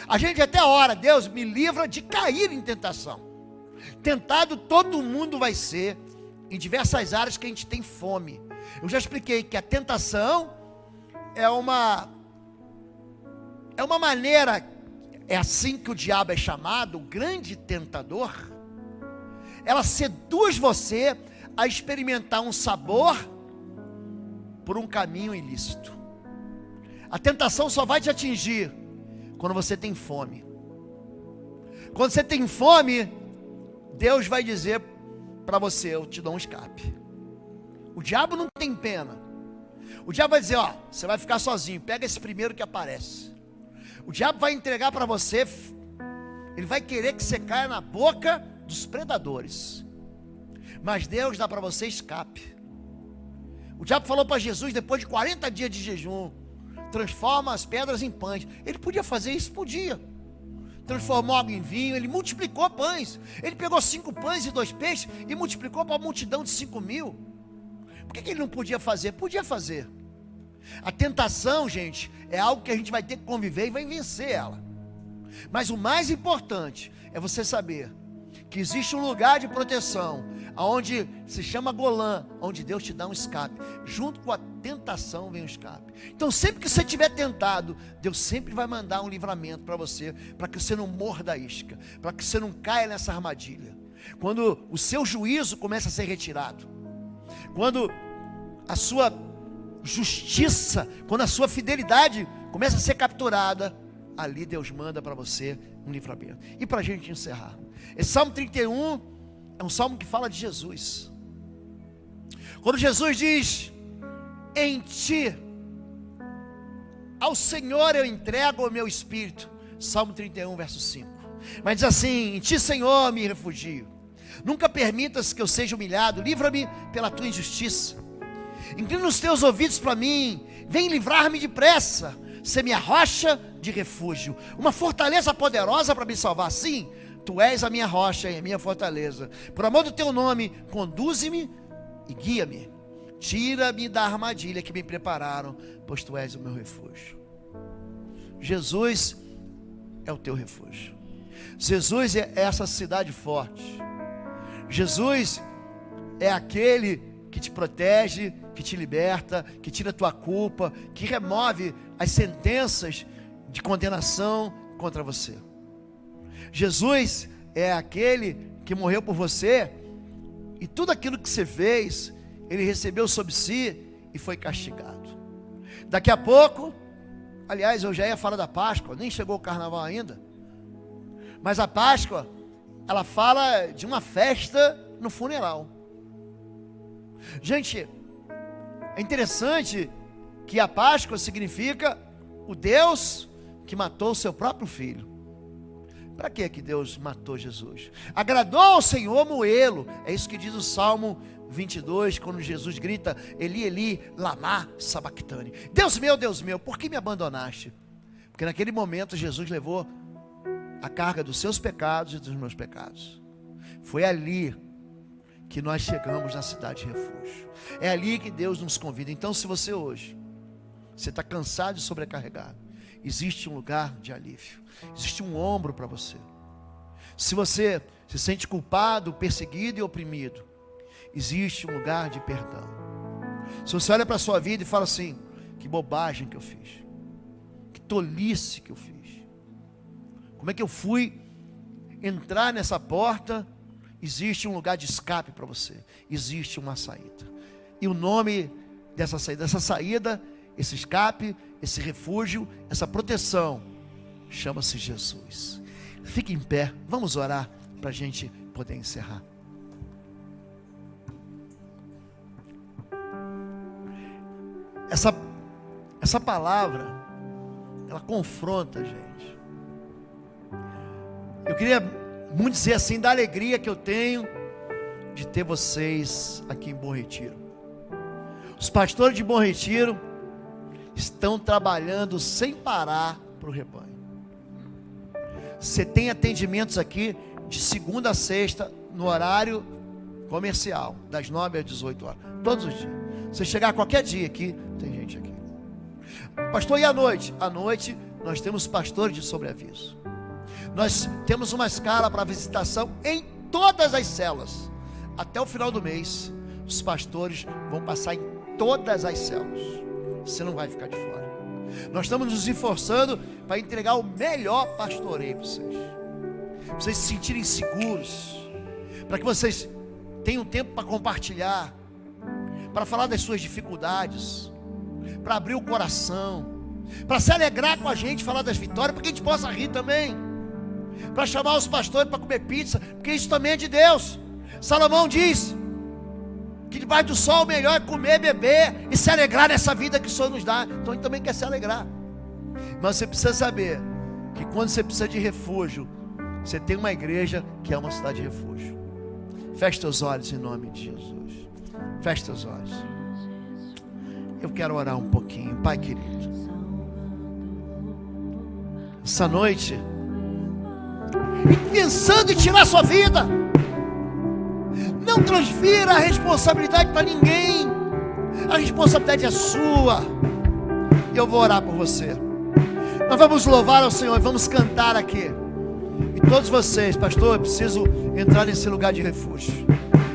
A gente até ora: Deus, me livra de cair em tentação. Tentado todo mundo vai ser, em diversas áreas que a gente tem fome. Eu já expliquei que a tentação é uma maneira, é assim que o diabo é chamado, o grande tentador. Ela seduz você a experimentar um sabor por um caminho ilícito. A tentação só vai te atingir quando você tem fome. Quando você tem fome, Deus vai dizer para você: eu te dou um escape. O diabo não tem pena. O diabo vai dizer: ó, você vai ficar sozinho, pega esse primeiro que aparece. O diabo vai entregar para você, ele vai querer que você caia na boca dos predadores. Mas Deus dá para você escape. O diabo falou para Jesus, depois de 40 dias de jejum: transforma as pedras em pães. Ele podia fazer isso? Podia. Transformou água em vinho, ele multiplicou pães. Ele pegou 5 pães e 2 peixes e multiplicou para a multidão de 5.000. Por que ele não podia fazer? Podia fazer. A tentação, gente, é algo que a gente vai ter que conviver e vai vencer ela. Mas o mais importante é você saber que existe um lugar de proteção, onde se chama Golã, onde Deus te dá um escape. Junto com a tentação vem o escape. Então sempre que você estiver tentado, Deus sempre vai mandar um livramento para você, para que você não morra da isca, para que você não caia nessa armadilha. Quando o seu juízo começa a ser retirado, quando a sua justiça, quando a sua fidelidade começa a ser capturada, ali Deus manda para você um livramento. E para a gente encerrar, esse Salmo 31 é um salmo que fala de Jesus. Quando Jesus diz: em ti, ao Senhor eu entrego o meu espírito. Salmo 31 verso 5. Mas diz assim: em ti, Senhor, me refugio. Nunca permitas que eu seja humilhado. Livra-me pela tua injustiça. Inclina os teus ouvidos para mim. Vem livrar-me depressa. Ser minha rocha de refúgio, uma fortaleza poderosa para me salvar. Sim, tu és a minha rocha e a minha fortaleza. Por amor do teu nome, conduze-me e guia-me. Tira-me da armadilha que me prepararam, pois tu és o meu refúgio. Jesus é o teu refúgio. Jesus é essa cidade forte. Jesus é aquele que te protege, que te liberta, que tira a tua culpa, que remove as sentenças de condenação contra você. Jesus é aquele que morreu por você, e tudo aquilo que você fez, ele recebeu sobre si e foi castigado. Daqui a pouco, aliás, eu já ia falar da Páscoa, nem chegou o carnaval ainda, mas a Páscoa, ela fala de uma festa no funeral. Gente, é interessante que a Páscoa significa o Deus que matou o seu próprio filho. Para que Deus matou Jesus? Agradou ao Senhor moê-lo. É isso que diz o Salmo 22, quando Jesus grita: Eli, Eli, lama sabactani. Deus meu, por que me abandonaste? Porque naquele momento Jesus levou a carga dos seus pecados e dos meus pecados. Foi ali que nós chegamos na cidade de refúgio. É ali que Deus nos convida. Então, se você hoje, você está cansado e sobrecarregado, existe um lugar de alívio, existe um ombro para você. Se você se sente culpado, perseguido e oprimido, existe um lugar de perdão. Se você olha para a sua vida e fala assim: que bobagem que eu fiz, que tolice que eu fiz, como é que eu fui entrar nessa porta? Existe um lugar de escape para você, existe uma saída. E o nome dessa saída, esse escape, esse refúgio, essa proteção, chama-se Jesus. Fique em pé, vamos orar para a gente poder encerrar. Essa palavra, ela confronta a gente. Eu queria muito dizer assim, da alegria que eu tenho de ter vocês aqui em Bom Retiro. Os pastores de Bom Retiro estão trabalhando sem parar para o rebanho. Você tem atendimentos aqui de segunda a sexta, no horário comercial, das 9 às 18 horas, todos os dias. Você chegar qualquer dia aqui, tem gente aqui. Pastor, e à noite? À noite nós temos pastores de sobreaviso. Nós temos uma escala para visitação em todas as células. Até o final do mês, os pastores vão passar em todas as células. Você não vai ficar de fora. Nós estamos nos esforçando para entregar o melhor pastoreio para vocês se sentirem seguros, para que vocês tenham tempo para compartilhar, para falar das suas dificuldades, para abrir o coração, para se alegrar com a gente, falar das vitórias, para que a gente possa rir também, para chamar os pastores para comer pizza, porque isso também é de Deus. Salomão diz que debaixo do sol o melhor é comer, beber e se alegrar nessa vida que o Senhor nos dá. Então ele também quer se alegrar. Mas você precisa saber que quando você precisa de refúgio, você tem uma igreja que é uma cidade de refúgio. Feche teus olhos em nome de Jesus. Feche teus olhos. Eu quero orar um pouquinho. Pai querido, essa noite, pensando em tirar sua vida, não transfira a responsabilidade para ninguém. A responsabilidade é sua. E eu vou orar por você. Nós vamos louvar ao Senhor, vamos cantar aqui. E todos vocês, pastor, eu preciso entrar nesse lugar de refúgio.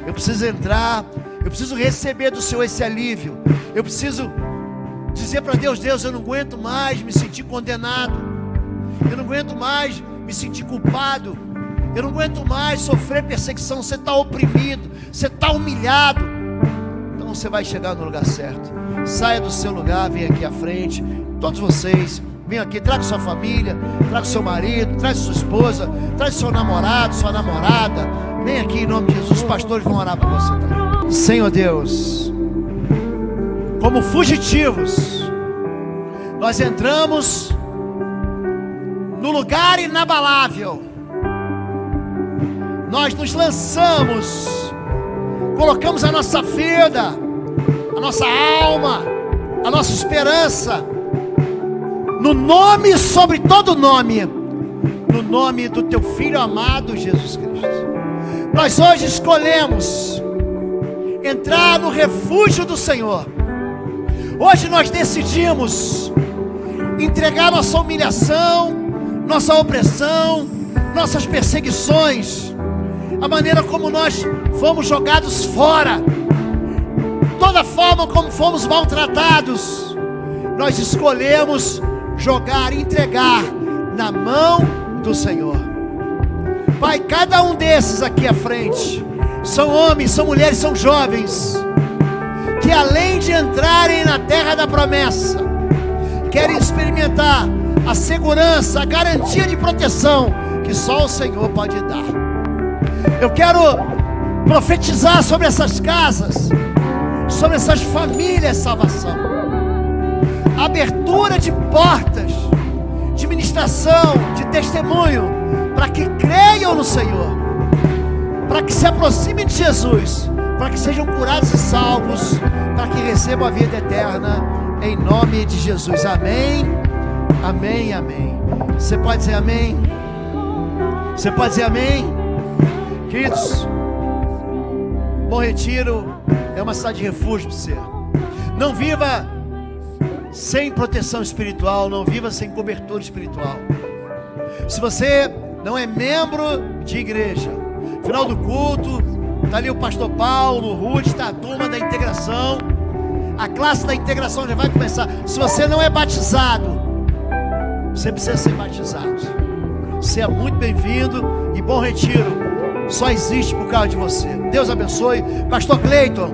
Eu preciso entrar, eu preciso receber do Senhor esse alívio. Eu preciso dizer para Deus: Deus, eu não aguento mais me sentir condenado. Eu não aguento mais me sentir culpado. Eu não aguento mais sofrer perseguição. Você está oprimido, você está humilhado. Então você vai chegar no lugar certo. Saia do seu lugar, vem aqui à frente. Todos vocês, venham aqui, traga sua família, traga seu marido, traga sua esposa, traga seu namorado, sua namorada. Vem aqui em nome de Jesus, os pastores vão orar por você também. Senhor Deus, como fugitivos, nós entramos no lugar inabalável. Nós nos lançamos, colocamos a nossa vida, a nossa alma, a nossa esperança no nome sobre todo nome, no nome do teu Filho amado Jesus Cristo. Nós hoje escolhemos entrar no refúgio do Senhor. Hoje nós decidimos entregar nossa humilhação, nossa opressão, nossas perseguições, a maneira como nós fomos jogados fora, toda forma como fomos maltratados, nós escolhemos jogar, entregar na mão do Senhor. Pai, cada um desses aqui à frente são homens, são mulheres, são jovens que além de entrarem na terra da promessa, querem experimentar a segurança, a garantia de proteção que só o Senhor pode dar. Eu quero profetizar sobre essas casas, sobre essas famílias, salvação, abertura de portas, de ministração, de testemunho, para que creiam no Senhor, para que se aproximem de Jesus, para que sejam curados e salvos, para que recebam a vida eterna, em nome de Jesus. Amém, amém, amém. Você pode dizer amém? Você pode dizer amém? Queridos, Bom Retiro é uma cidade de refúgio para você. Não viva sem proteção espiritual, não viva sem cobertura espiritual. Se você não é membro de igreja, final do culto, está ali o pastor Paulo, o Ruth, está a turma da integração, a classe da integração já vai começar. Se você não é batizado, você precisa ser batizado. Você é muito bem-vindo, e Bom Retiro só existe por causa de você. Deus abençoe. Pastor Cleiton,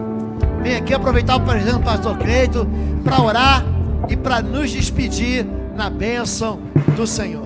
vem aqui aproveitar o presente do pastor Cleiton para orar e para nos despedir na bênção do Senhor.